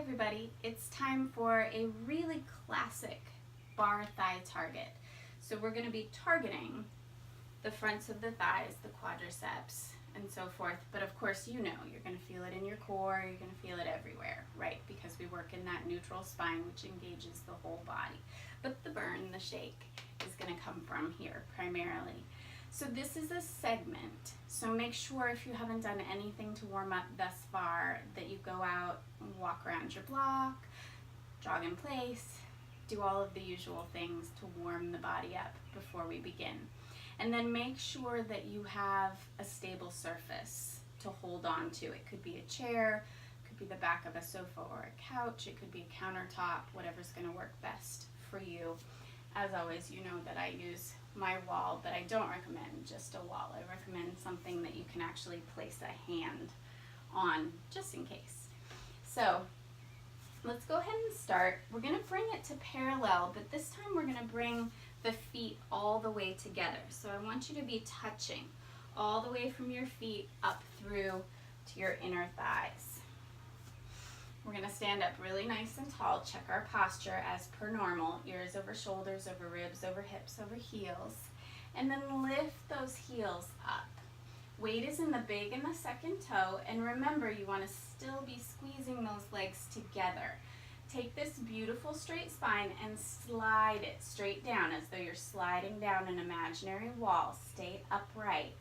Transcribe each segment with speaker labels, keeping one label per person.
Speaker 1: everybody, it's time for a really classic bar thigh target. So we're going to be targeting the fronts of the thighs, the quadriceps, and so forth. But of course, you know, you're going to feel it in your core, you're going to feel it everywhere, right? Because we work in that neutral spine, which engages the whole body. But the burn, the shake, is going to come from here primarily. So this is a segment, so make sure if you haven't done anything to warm up thus far that you go out and walk around your block, jog in place, do all of the usual things to warm the body up before we begin. And then make sure that you have a stable surface to hold on to. It could be a chair, it could be the back of a sofa or a couch, it could be a countertop, whatever's going to work best for you. As always, you know that I use my wall, but I don't recommend just a wall. I recommend something that you can actually place a hand on, just in case. So let's go ahead and start. We're going to bring it to parallel, but this time we're going to bring the feet all the way together. So I want you to be touching all the way from your feet up through to your inner thighs. We're going to stand up really nice and tall, check our posture as per normal, ears over shoulders, over ribs, over hips, over heels, and then lift those heels up. Weight is in the big and the second toe, and remember you want to still be squeezing those legs together. Take this beautiful straight spine and slide it straight down as though you're sliding down an imaginary wall. Stay upright.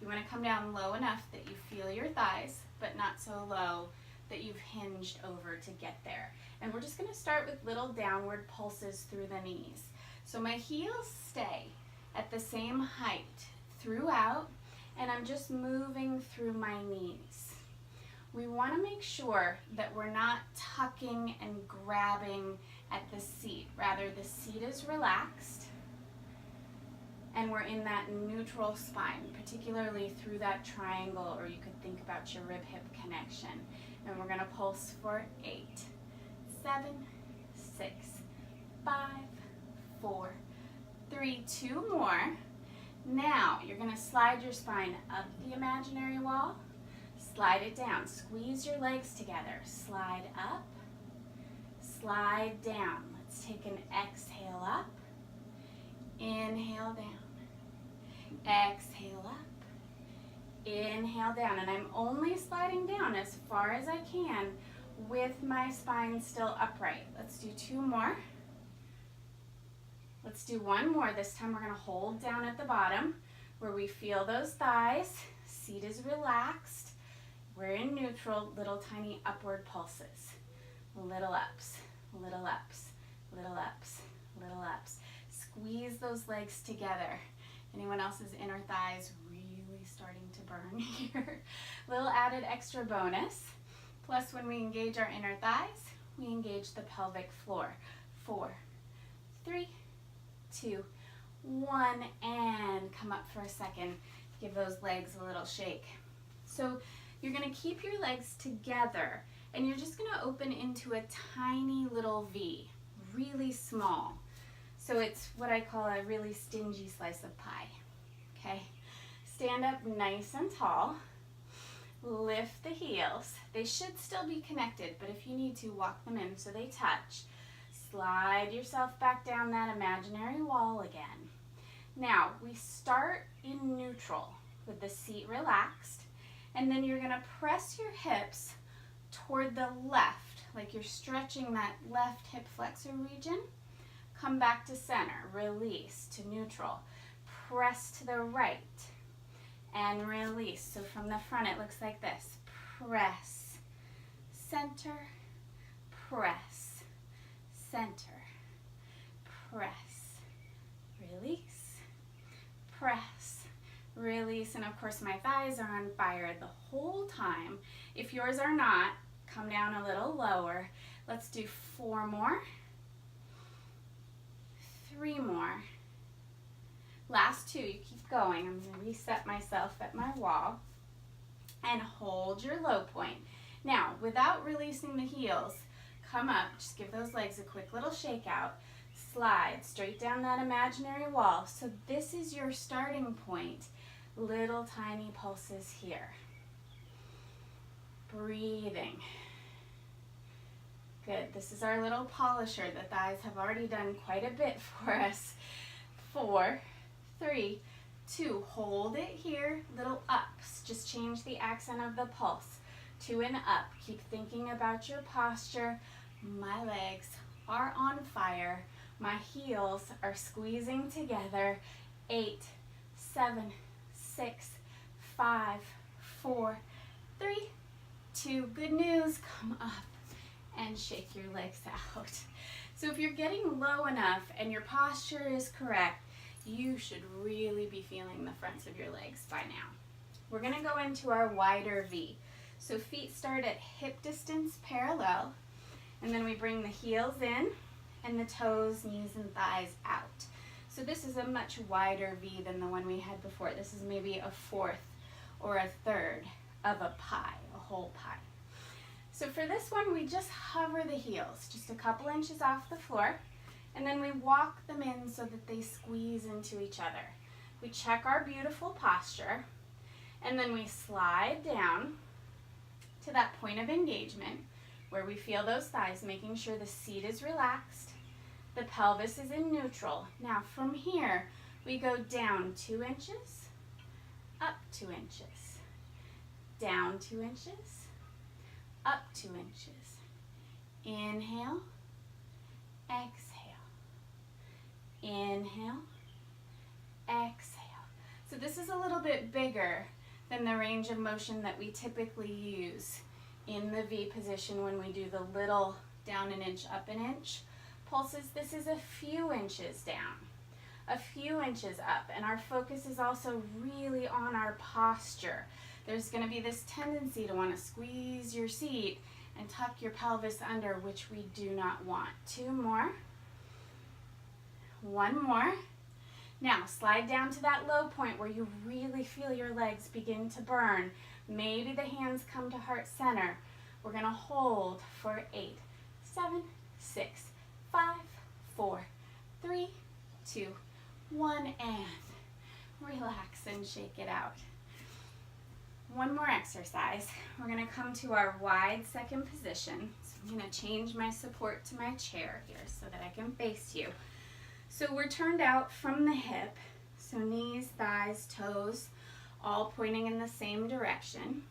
Speaker 1: You want to come down low enough that you feel your thighs, but not so low that you've hinged over to get there. And we're just going to start with little downward pulses through the knees. So my heels stay at the same height throughout, and I'm just moving through my knees. We want to make sure that we're not tucking and grabbing at the seat. Rather, the seat is relaxed and we're in that neutral spine, particularly through that triangle, or you could think about your rib-hip connection. And we're going to pulse for 8, 7, 6, 5, 4, 3, 2 more. Now you're going to slide your spine up the imaginary wall, slide it down, squeeze your legs together, slide up, slide down. Let's take an exhale up, inhale down, exhale up, inhale down, and I'm only sliding down as far as I can with my spine still upright. Let's do 2 more. Let's do 1 more. This time we're going to hold down at the bottom where we feel those thighs. Seat is relaxed. We're in neutral, little tiny upward pulses. Little ups, little ups, little ups, little ups. Squeeze those legs together. Anyone else's inner thighs really starting to burn here? Little added extra bonus. Plus, when we engage our inner thighs, we engage the pelvic floor. 4, 3, 2, 1, and come up for a second. Give those legs a little shake. So you're going to keep your legs together, and you're just going to open into a tiny little V, really small. So it's what I call a really stingy slice of pie, okay? Stand up nice and tall, lift the heels. They should still be connected, but if you need to, walk them in so they touch. Slide yourself back down that imaginary wall again. Now, we start in neutral with the seat relaxed, and then you're gonna press your hips toward the left, like you're stretching that left hip flexor region. Come back to center, release to neutral. Press to the right and release. So from the front it looks like this. Press, center, press, center, press, release, press, release. And of course my thighs are on fire the whole time. If yours are not, come down a little lower. Let's do 4 more. 3 more. Last 2, you keep going. I'm going to reset myself at my wall and hold your low point. Now, without releasing the heels, come up, just give those legs a quick little shake out, slide straight down that imaginary wall. So this is your starting point. Little tiny pulses here. Breathing. This is our little polisher. The thighs have already done quite a bit for us. 4, 3, 2. Hold it here. Little ups. Just change the accent of the pulse. 2 and up. Keep thinking about your posture. My legs are on fire. My heels are squeezing together. 8, 7, 6, 5, 4, 3, 2. Good news. Come up and shake your legs out. So if you're getting low enough and your posture is correct, you should really be feeling the fronts of your legs by now. We're going to go into our wider V. So feet start at hip distance parallel, and then we bring the heels in and the toes, knees, and thighs out. So this is a much wider V than the one we had before. This is maybe a fourth or a third of a pie, a whole pie. So for this one, we just hover the heels just a couple inches off the floor, and then we walk them in so that they squeeze into each other. We check our beautiful posture, and then we slide down to that point of engagement where we feel those thighs, making sure the seat is relaxed, the pelvis is in neutral. Now from here, we go down 2 inches, up 2 inches, down 2 inches, up 2 inches. Inhale, exhale. Inhale, exhale. So this is a little bit bigger than the range of motion that we typically use in the V position when we do the little down an inch, up an inch pulses. This is a few inches down, a few inches up, and our focus is also really on our posture. There's going to be this tendency to want to squeeze your seat and tuck your pelvis under, which we do not want. 2 more. 1 more. Now slide down to that low point where you really feel your legs begin to burn. Maybe the hands come to heart center. We're going to hold for 8, 7, 6, 5, 4, 3, 2, 1, and relax and shake it out. 1 more exercise. We're going to come to our wide second position. So I'm going to change my support to my chair here so that I can face you. So we're turned out from the hip, so knees, thighs, toes, all pointing in the same direction.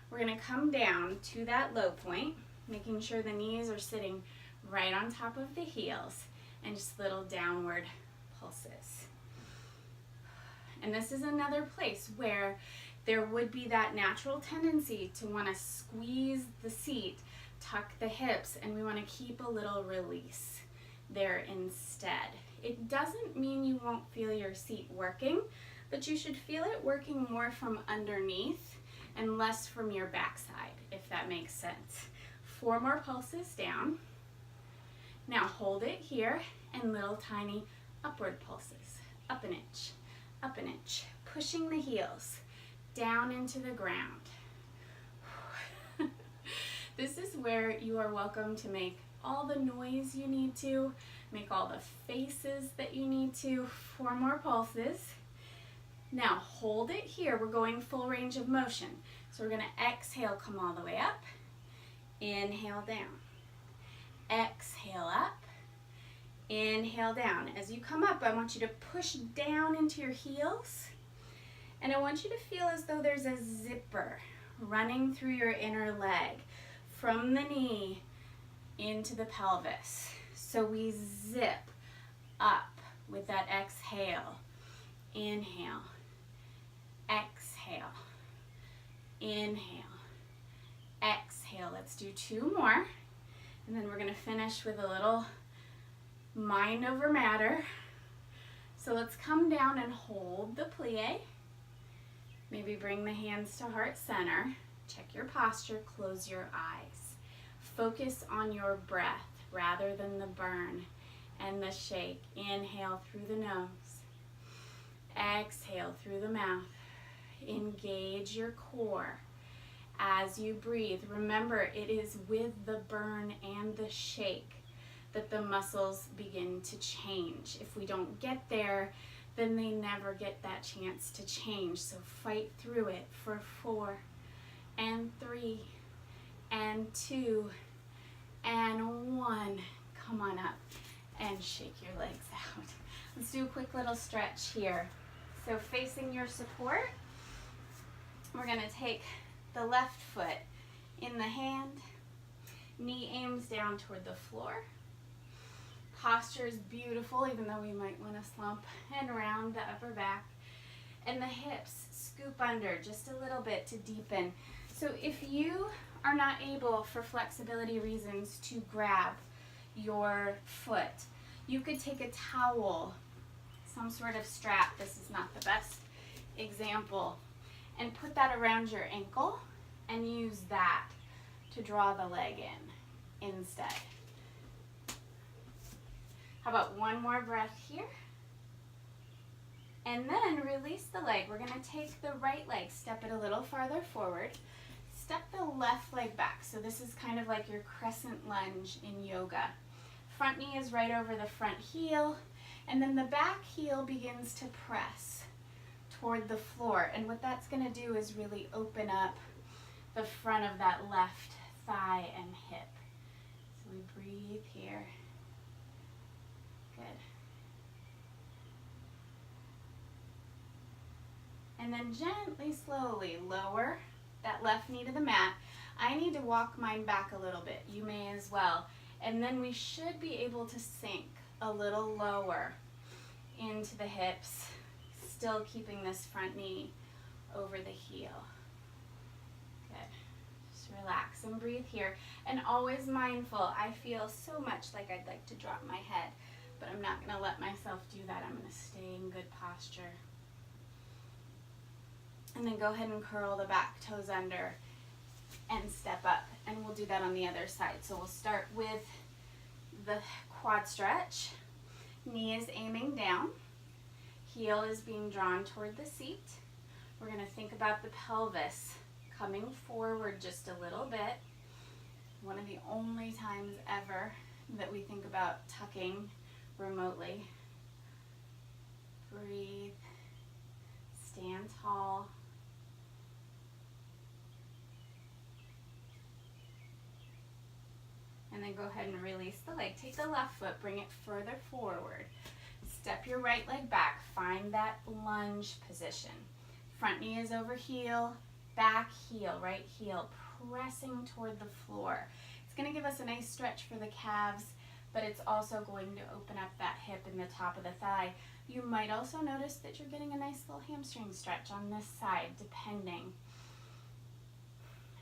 Speaker 1: We're going to come down to that low point, making sure the knees are sitting right on top of the heels, and just little downward pulses. And this is another place where there would be that natural tendency to want to squeeze the seat, tuck the hips, and we want to keep a little release there instead. It doesn't mean you won't feel your seat working, but you should feel it working more from underneath and less from your backside, if that makes sense. 4 more pulses down. Now hold it here and little tiny upward pulses. Up an inch, pushing the heels down into the ground. This is where you are welcome to make all the noise you need to, make all the faces that you need to. 4 more pulses. Now hold it here. We're going full range of motion. So we're going to exhale, come all the way up. Inhale down. Exhale up. Inhale down. As you come up, I want you to push down into your heels. And I want you to feel as though there's a zipper running through your inner leg from the knee into the pelvis. So we zip up with that exhale. Inhale. Exhale. Inhale. Exhale. Let's do 2 more. And then we're going to finish with a little mind over matter. So let's come down and hold the plie. Maybe bring the hands to heart center. Check your posture. Close your eyes. Focus on your breath rather than the burn and the shake. Inhale through the nose. Exhale through the mouth. Engage your core as you breathe. Remember, it is with the burn and the shake that the muscles begin to change. If we don't get there, then they never get that chance to change. So fight through it for 4 and 3 and 2 and 1. Come on up and shake your legs out. Let's do a quick little stretch here. So facing your support, we're gonna take the left foot in the hand, knee aims down toward the floor. Posture is beautiful, even though we might want to slump and round the upper back. And the hips scoop under just a little bit to deepen. So if you are not able, for flexibility reasons, to grab your foot, you could take a towel, some sort of strap, this is not the best example, and put that around your ankle and use that to draw the leg in instead. How about one more breath here? And then release the leg. We're gonna take the right leg, step it a little farther forward, step the left leg back. So this is kind of like your crescent lunge in yoga. Front knee is right over the front heel, and then the back heel begins to press toward the floor. And what that's gonna do is really open up the front of that left thigh and hip. So we breathe here. Good. And then gently, slowly lower that left knee to the mat. I need to walk mine back a little bit. You may as well. And then we should be able to sink a little lower into the hips, still keeping this front knee over the heel. Good. Just relax and breathe here. And always mindful, I feel so much like I'd like to drop my head, but I'm not going to let myself do that. I'm going to stay in good posture. And then go ahead and curl the back toes under and step up. And we'll do that on the other side. So we'll start with the quad stretch. Knee is aiming down. Heel is being drawn toward the seat. We're going to think about the pelvis coming forward just a little bit. One of the only times ever that we think about tucking remotely. Breathe. Stand tall. And then go ahead and release the leg. Take the left foot, bring it further forward. Step your right leg back. Find that lunge position. Front knee is over heel, back heel, right heel, pressing toward the floor. It's going to give us a nice stretch for the calves, but it's also going to open up that hip in the top of the thigh. You might also notice that you're getting a nice little hamstring stretch on this side, depending.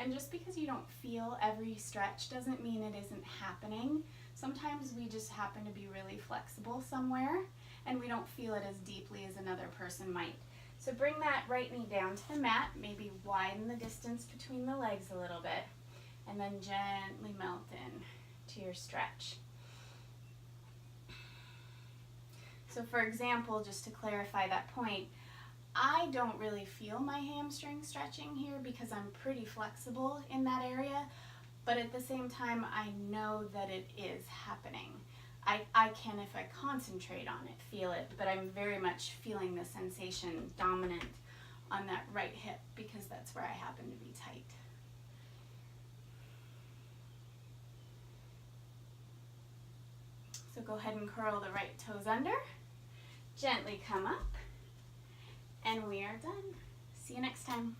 Speaker 1: And just because you don't feel every stretch doesn't mean it isn't happening. Sometimes we just happen to be really flexible somewhere and we don't feel it as deeply as another person might. So bring that right knee down to the mat, maybe widen the distance between the legs a little bit, and then gently melt in to your stretch. So for example, just to clarify that point, I don't really feel my hamstring stretching here because I'm pretty flexible in that area, but at the same time, I know that it is happening. I can, if I concentrate on it, feel it, but I'm very much feeling the sensation dominant on that right hip because that's where I happen to be tight. So go ahead and curl the right toes under, gently come up, and we are done. See you next time.